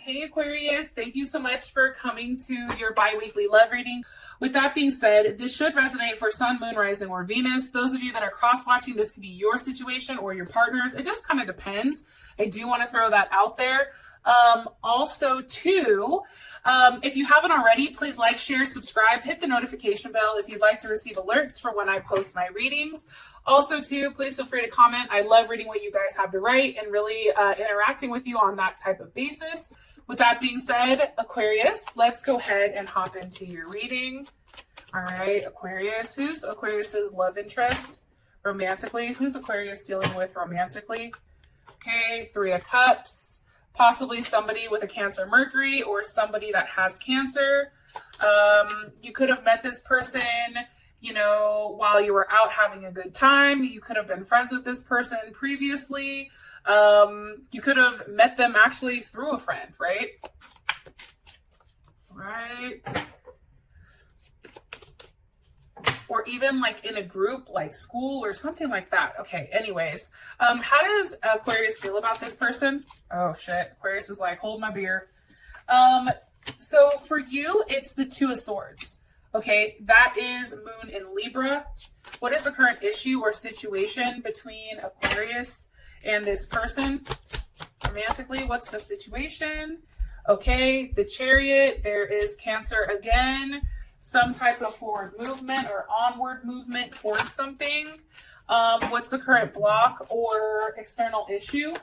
Hey Aquarius, thank you so much for coming to your bi-weekly love reading. With that being said, this should resonate for Sun, Moon, Rising, or Venus. Those of you that are cross-watching, this could be your situation or your partner's. It just kind of depends. I do want to throw that out there. Also, too, if you haven't already, please like, share, subscribe, hit the notification bell if you'd like to receive alerts for when I post my readings. Also, too, please feel free to comment. I love reading what you guys have to write and really interacting with you on that type of basis. With that being said, Aquarius, let's go ahead and hop into your reading. All right, Aquarius. Who's Aquarius's love interest romantically? Who's Aquarius dealing with romantically? Okay, Three of Cups. Possibly somebody with a Cancer Mercury or somebody that has Cancer. You could have met this person, you know, while you were out having a good time. You could have been friends with this person previously. You could have met them actually through a friend, right? Right. Or even like in a group like school or something like that. Okay, anyways. How does Aquarius feel about this person? Oh shit, Aquarius is like, hold my beer. So for you, it's the Two of Swords. Okay, that is Moon in Libra. What is the current issue or situation between Aquarius and this person? Romantically, what's the situation? Okay, the Chariot, there is Cancer again. Some type of forward movement or onward movement towards something. What's the current block or external issue?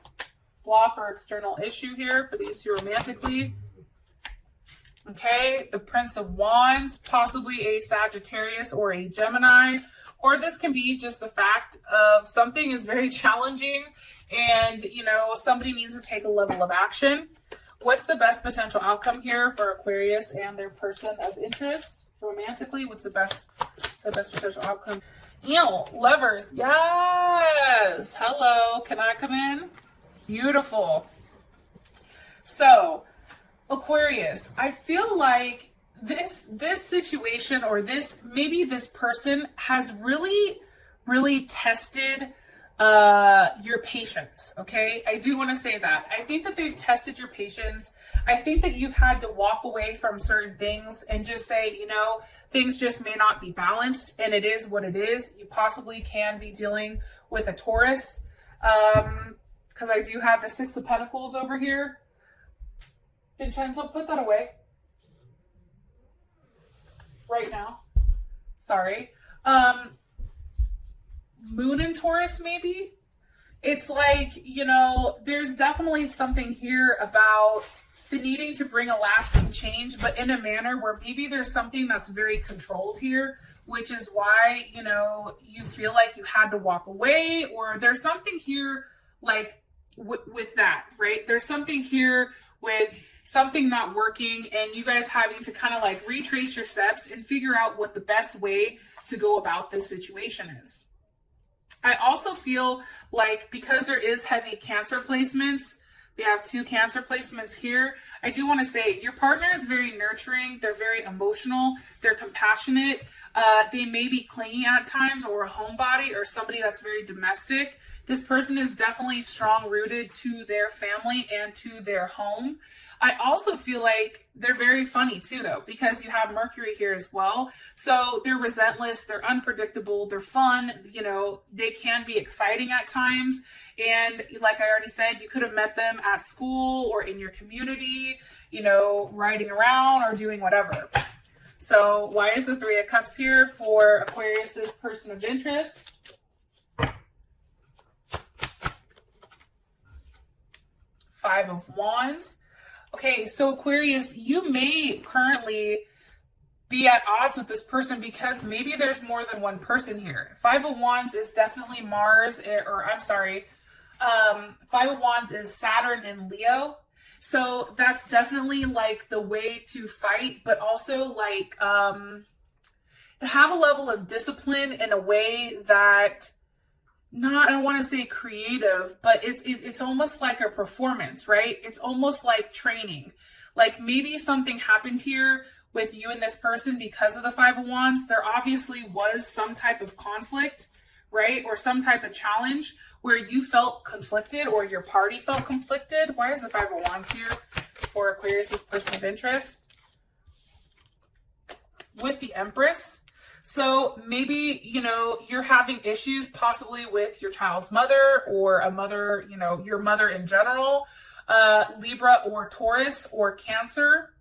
Block or external issue here for these two romantically. Okay, the Prince of Wands, possibly a Sagittarius or a Gemini, or this can be just the fact of something is very challenging and, you know, somebody needs to take a level of action. What's the best potential outcome here for Aquarius and their person of interest? Romantically, what's the best potential outcome? Lovers, yes. Hello, can I come in? Beautiful. So, Aquarius, I feel like this situation or maybe this person has really tested your patience. Okay, I do want to say that. I think that they've tested your patience. I think that you've had to walk away from certain things and just say, you know, things just may not be balanced, and it is what it is. You possibly can be dealing with a Taurus, because I do have the Six of Pentacles over here. Vincenzo, put that away right now. Sorry. Moon in Taurus, maybe? It's like, you know, there's definitely something here about the needing to bring a lasting change, but in a manner where maybe there's something that's very controlled here, which is why, you know, you feel like you had to walk away, or there's something here like with that, right? There's something here with something not working and you guys having to kind of like retrace your steps and figure out what the best way to go about this situation is. I also feel like because there is heavy Cancer placements, we have two Cancer placements here. I do want to say your partner is very nurturing. They're very emotional. They're compassionate. They may be clingy at times, or a homebody, or somebody that's very domestic. This person is definitely strong rooted to their family and to their home. I also feel like they're very funny too, though, because you have Mercury here as well. So they're relentless, they're unpredictable, they're fun, you know, they can be exciting at times. And like I already said, you could have met them at school or in your community, you know, riding around or doing whatever. So why is the Three of Cups here for Aquarius's person of interest? Five of Wands. Okay, so Aquarius, you may currently be at odds with this person because maybe there's more than one person here. Five of Wands is definitely Mars, Five of Wands is Saturn in Leo. So that's definitely like the way to fight, but also like to have a level of discipline in a way that I don't want to say creative, but it's almost like a performance, right? It's almost like training. Like maybe something happened here with you and this person because of the Five of Wands. There obviously was some type of conflict, right? Or some type of challenge where you felt conflicted or your party felt conflicted. Why is the Five of Wands here for Aquarius's person of interest with the Empress. So maybe, you know, you're having issues possibly with your child's mother or a mother, you know, your mother in general, Libra or Taurus or Cancer.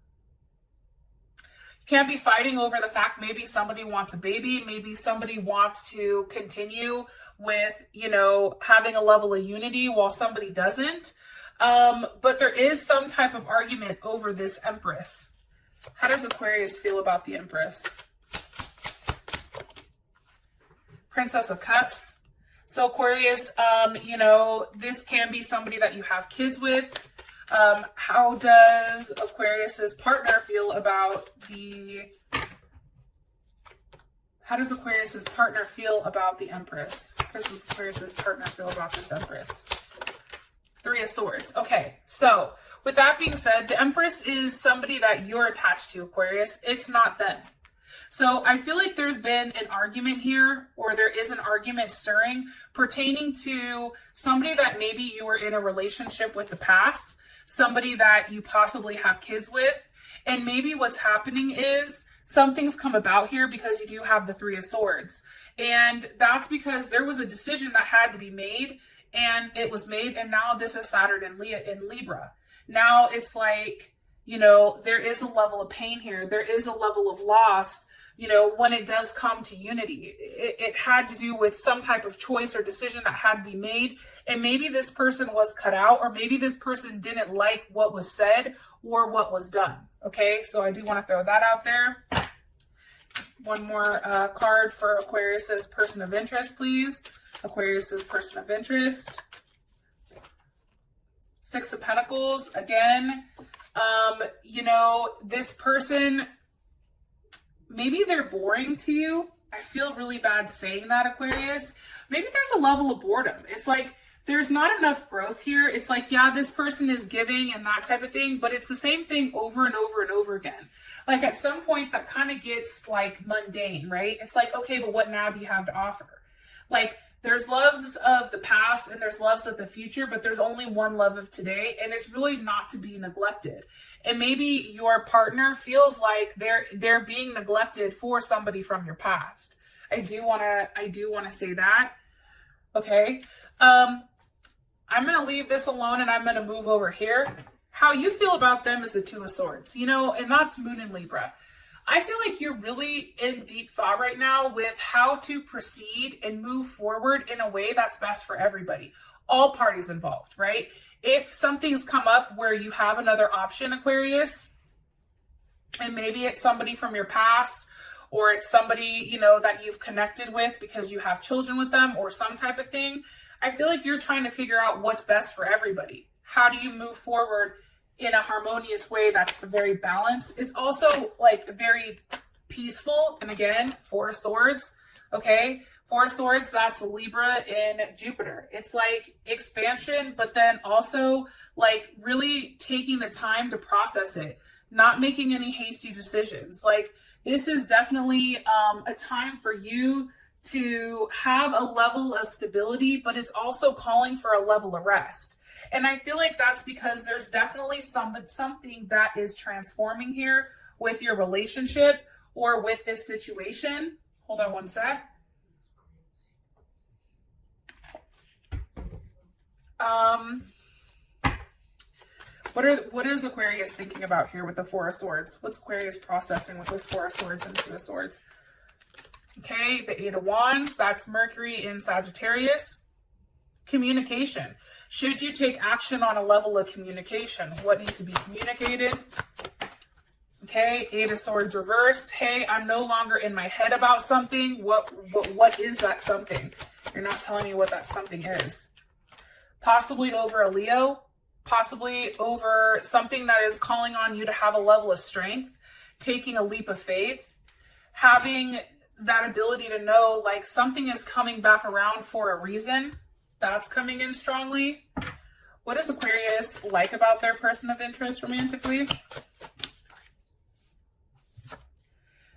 You can't be fighting over the fact maybe somebody wants a baby, maybe somebody wants to continue with, you know, having a level of unity while somebody doesn't. But there is some type of argument over this Empress. How does Aquarius feel about the Empress? Princess of Cups. So Aquarius, you know, this can be somebody that you have kids with. How does Aquarius's partner feel about the... How does Aquarius's partner feel about the Empress? How does Aquarius's partner feel about this Empress? Three of Swords. Okay, so with that being said, the Empress is somebody that you're attached to, Aquarius. It's not them. So I feel like there's been an argument here, or there is an argument stirring pertaining to somebody that maybe you were in a relationship with the past, somebody that you possibly have kids with, and maybe what's happening is something's come about here because you do have the Three of Swords. And that's because there was a decision that had to be made, and it was made, and now this is Saturn in Libra. Now it's like, you know, there is a level of pain here. There is a level of loss, you know, when it does come to unity. It had to do with some type of choice or decision that had to be made. And maybe this person was cut out, or maybe this person didn't like what was said or what was done. Okay, so I do want to throw that out there. One more card for Aquarius's person of interest, please. Aquarius's person of interest. Six of Pentacles. Again, you know, this person, maybe they're boring to you. I feel really bad saying that, Aquarius. Maybe there's a level of boredom. It's like there's not enough growth here. It's like, yeah, this person is giving and that type of thing, but it's the same thing over and over and over again. Like at some point that kind of gets like mundane, right? It's like, okay, but what now do you have to offer? Like there's loves of the past and there's loves of the future, but there's only one love of today, and it's really not to be neglected. And maybe your partner feels like they're being neglected for somebody from your past. I do want to say that. Okay. I'm going to leave this alone and I'm going to move over here. How you feel about them is a Two of Swords, you know, and that's Moon in Libra. I feel like you're really in deep thought right now with how to proceed and move forward in a way that's best for everybody, all parties involved, right? If something's come up where you have another option, Aquarius, and maybe it's somebody from your past, or it's somebody, you know, that you've connected with because you have children with them or some type of thing, I feel like you're trying to figure out what's best for everybody. How do you move forward in a harmonious way that's very balanced? It's also like very peaceful. And again, Four of Swords, okay? Four of Swords, that's Libra in Jupiter. It's like expansion, but then also like really taking the time to process it, not making any hasty decisions. Like this is definitely a time for you to have a level of stability, but it's also calling for a level of rest. And I feel like that's because there's definitely something that is transforming here with your relationship or with this situation. Hold on one sec. What is Aquarius thinking about here with the Four of Swords? What's Aquarius processing with this Four of Swords and Two of Swords? Okay, the Eight of Wands, that's Mercury in Sagittarius. Communication. Should you take action on a level of communication? What needs to be communicated? Okay, Eight of Swords reversed. Hey, I'm no longer in my head about something. What is that something? You're not telling me what that something is. Possibly over a Leo. Possibly over something that is calling on you to have a level of strength. Taking a leap of faith. Having that ability to know like something is coming back around for a reason. That's coming in strongly. What does Aquarius like about their person of interest romantically?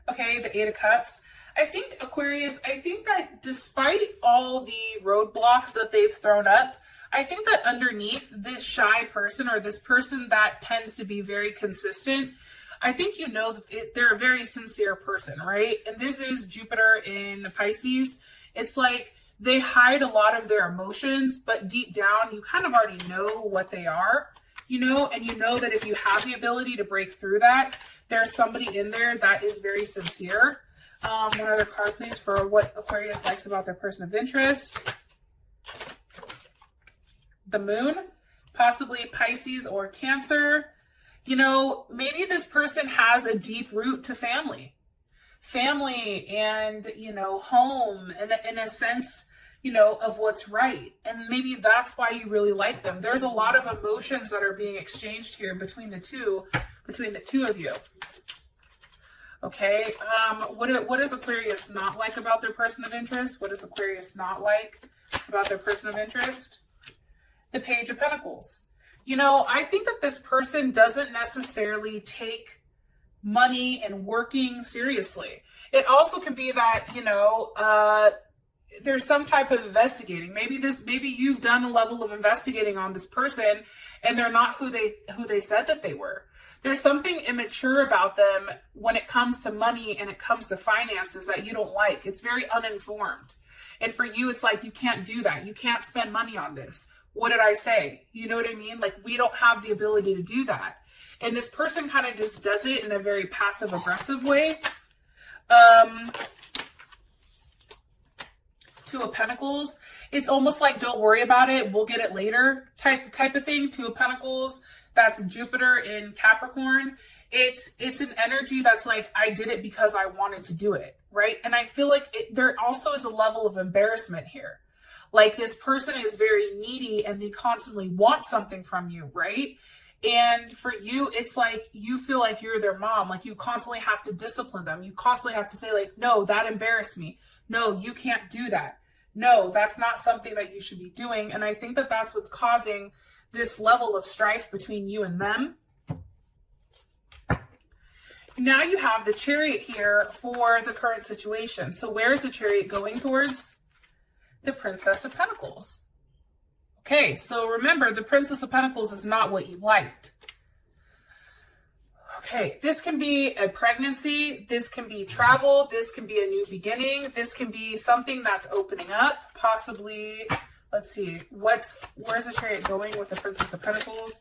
Okay, the Eight of Cups. I think Aquarius, I think that despite all the roadblocks that they've thrown up, I think that underneath this shy person, or this person that tends to be very consistent, I think you know that they're a very sincere person, right? And this is Jupiter in Pisces. It's like they hide a lot of their emotions, but deep down, you kind of already know what they are, you know, and you know that if you have the ability to break through that, there's somebody in there that is very sincere. One other card, please, for what Aquarius likes about their person of interest. The Moon, possibly Pisces or Cancer. You know, maybe this person has a deep root to family and, you know, home, and in a sense, you know, of what's right. And maybe that's why you really like them. There's a lot of emotions that are being exchanged here between the two of you. Okay. What does Aquarius not like about their person of interest? What does Aquarius not like about their person of interest? The Page of Pentacles. You know, I think that this person doesn't necessarily take money and working seriously. It also can be that, you know, there's some type of investigating. Maybe you've done a level of investigating on this person and they're not who they said that they were. There's something immature about them when it comes to money and it comes to finances that you don't like. It's very uninformed. And for you, it's like, you can't do that. You can't spend money on this. What did I say? You know what I mean? Like, we don't have the ability to do that. And this person kind of just does it in a very passive aggressive way. Two of Pentacles. It's almost like, don't worry about it, we'll get it later type of thing. Two of Pentacles. That's Jupiter in Capricorn. It's an energy that's like, I did it because I wanted to do it, right? And I feel like there also is a level of embarrassment here. Like, this person is very needy and they constantly want something from you, right? And for you, it's like you feel like you're their mom. Like, you constantly have to discipline them. You constantly have to say, like, no, that embarrassed me. No, you can't do that. No, that's not something that you should be doing. And I think that that's what's causing this level of strife between you and them. Now you have the Chariot here for the current situation. So where is the Chariot going towards? The Princess of Pentacles. Okay, so remember, the Princess of Pentacles is not what you liked. Okay, this can be a pregnancy, this can be travel, this can be a new beginning, this can be something that's opening up, possibly. Let's see, where's the Chariot going with the Princess of Pentacles?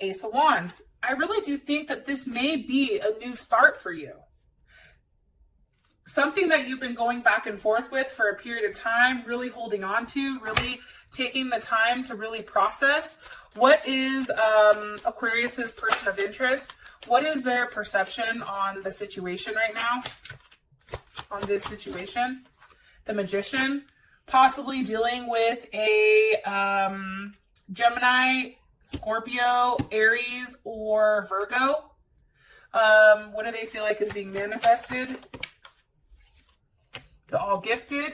Ace of Wands. I really do think that this may be a new start for you. Something that you've been going back and forth with for a period of time, really holding on to, really taking the time to really process. What is Aquarius's person of interest? What is their perception on the situation right now? On this situation? The Magician. Possibly dealing with a Gemini, Scorpio, Aries, or Virgo. What do they feel like is being manifested? The All Gifted.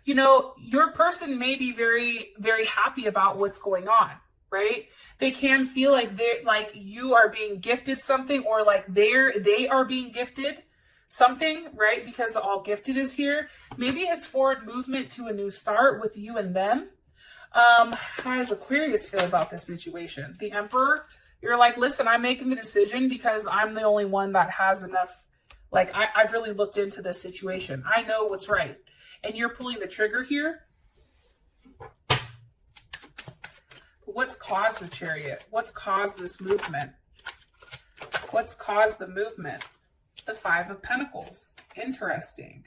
You know, your person may be very, very happy about what's going on, right? They can feel like you are being gifted something, or like they are being gifted something, right? Because the All Gifted is here. Maybe it's forward movement to a new start with you and them. How does Aquarius feel about this situation? The Emperor. You're like, listen, I'm making the decision because I'm the only one that has enough. Like, I've really looked into this situation. I know what's right. And you're pulling the trigger here. What's caused the Chariot? What's caused this movement? What's caused the movement? The Five of Pentacles. Interesting.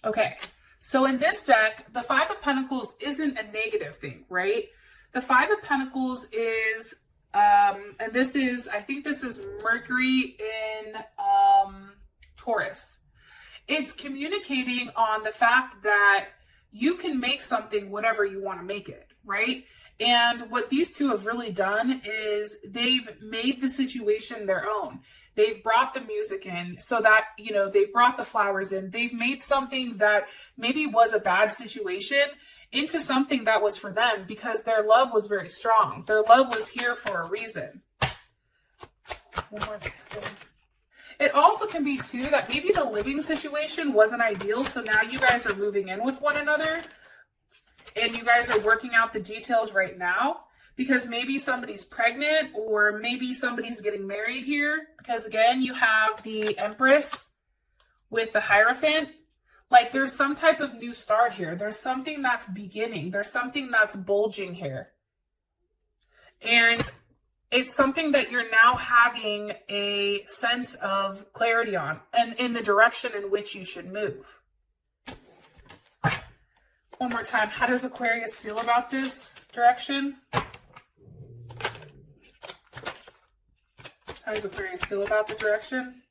Okay, so in this deck, the Five of Pentacles isn't a negative thing, right? The Five of Pentacles is, and this is, I think this is Mercury in Taurus. It's communicating on the fact that you can make something whatever you want to make it, right? And what these two have really done is they've made the situation their own. They've brought the music in so that, you know, they've brought the flowers in. They've made something that maybe was a bad situation into something that was for them because their love was very strong. Their love was here for a reason. One more thing. It also can be, too, that maybe the living situation wasn't ideal, so now you guys are moving in with one another. and you guys are working out the details right now, because maybe somebody's pregnant or maybe somebody's getting married here, because again, you have the Empress with the Hierophant. Like there's some type of new start here. There's something that's beginning. There's something that's bulging here. And it's something that you're now having a sense of clarity on and in the direction in which you should move. One more time. How does Aquarius feel about this direction? How does Aquarius feel about the direction?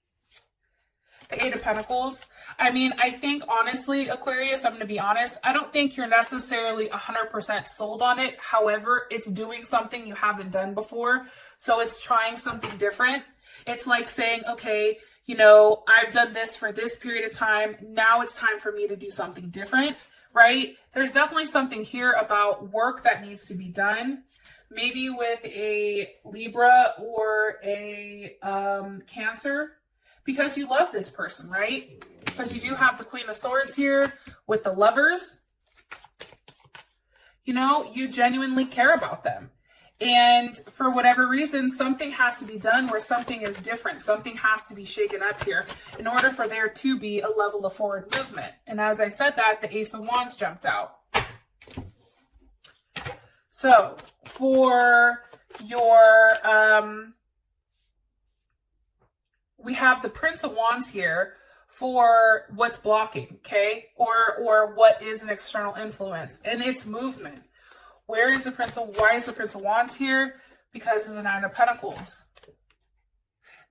The Eight of Pentacles. I mean, I think honestly, Aquarius, I'm going to be honest, I don't think you're necessarily 100% sold on it. However, it's doing something you haven't done before. So it's trying something different. It's like saying, okay, you know, I've done this for this period of time. Now it's time for me to do something different, right? There's definitely something here about work that needs to be done. Maybe with a Libra or a Cancer, because you love this person, right? Because you do have the Queen of Swords here with the Lovers. You know, you genuinely care about them. And for whatever reason, something has to be done where something is different. Something has to be shaken up here in order for there to be a level of forward movement. And as I said that, the Ace of Wands jumped out. So for your, we have the Prince of Wands here for what's blocking, okay? Or what is an external influence, and it's movement. Why is the Prince of Wands here? Because of the Nine of Pentacles.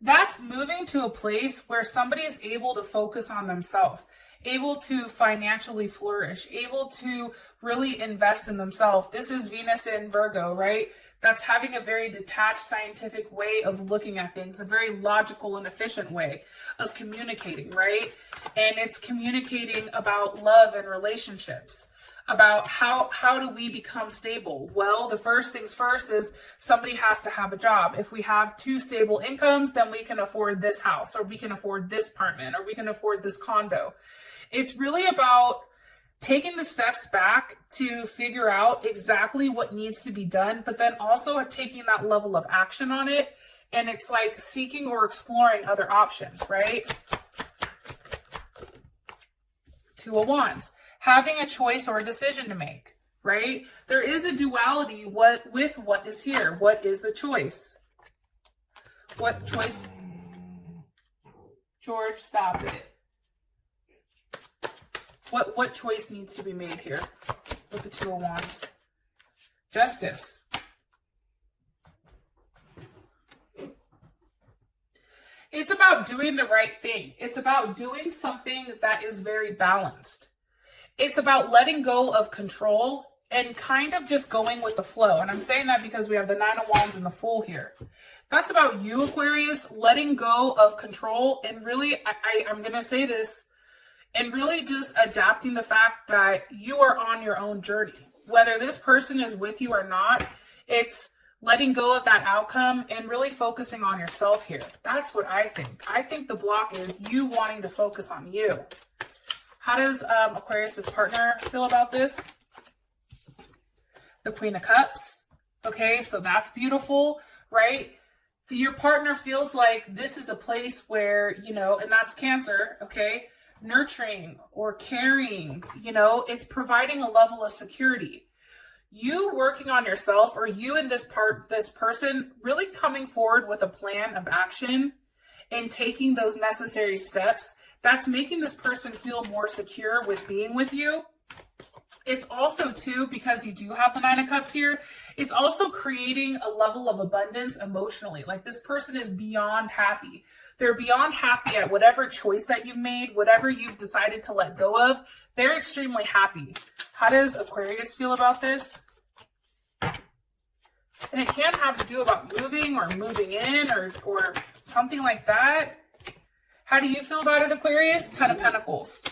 That's moving to a place where somebody is able to focus on themselves, able to financially flourish, able to really invest in themselves. This is Venus in Virgo, right? That's having a very detached scientific way of looking at things, a very logical and efficient way of communicating, right? And it's communicating about love and relationships, about how do we become stable? Well, the first things first is somebody has to have a job. If we have two stable incomes, then we can afford this house, or we can afford this apartment, or we can afford this condo. It's really about taking the steps back to figure out exactly what needs to be done, but then also taking that level of action on it. And it's like seeking or exploring other options, right? Two of Wands. Having a choice or a decision to make, right? There is a duality with what is here. What is the choice? What choice? George, stop it. What choice needs to be made here with the Two of Wands? Justice. It's about doing the right thing. It's about doing something that is very balanced. It's about letting go of control and kind of just going with the flow. And I'm saying that because we have the Nine of Wands and the Fool here. That's about you, Aquarius, letting go of control and really, I'm going to say this, and really just adapting the fact that you are on your own journey. Whether this person is with you or not, it's letting go of that outcome and really focusing on yourself here. That's what I think. I think the block is you wanting to focus on you. How does Aquarius's partner feel about this? The Queen of Cups. Okay, so that's beautiful, right? Your partner feels like this is a place where, you know, and that's Cancer, okay? Nurturing or caring, you know, it's providing a level of security. You working on yourself, or you and this person really coming forward with a plan of action and taking those necessary steps, that's making this person feel more secure with being with you. It's also too, because you do have the Nine of Cups here, it's also creating a level of abundance emotionally. Like this person is beyond happy. They're beyond happy at whatever choice that you've made, whatever you've decided to let go of. They're extremely happy. How does Aquarius feel about this? And it can have to do about moving or moving in or something like that. How do you feel about it, Aquarius? Ten of Pentacles.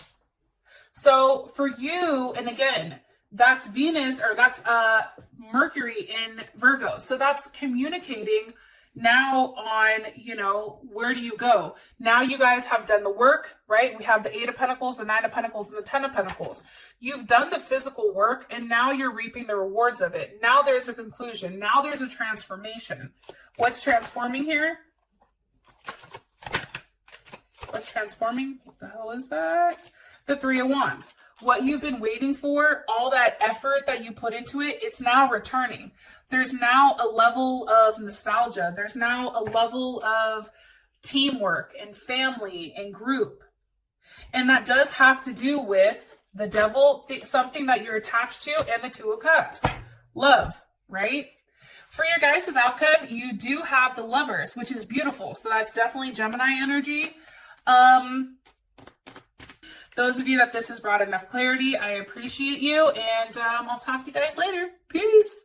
So for you, and again, that's Venus, or that's Mercury in Virgo. So that's communicating Now on, where do you go? Now you guys have done the work, right? We have the 8 of Pentacles, the 9 of Pentacles, and the 10 of Pentacles. You've done the physical work, and now you're reaping the rewards of it. Now there's a conclusion. Now there's a transformation. What's transforming here? What's transforming? What the hell is that? The 3 of Wands. What you've been waiting for, all that effort that you put into it, it's now returning. There's now a level of nostalgia. There's now a level of teamwork and family and group. And that does have to do with the Devil, something that you're attached to, and the 2 of Cups. Love, right? For your guys' outcome, you do have the Lovers, which is beautiful. So that's definitely Gemini energy. Those of you that this has brought enough clarity, I appreciate you. And I'll talk to you guys later. Peace.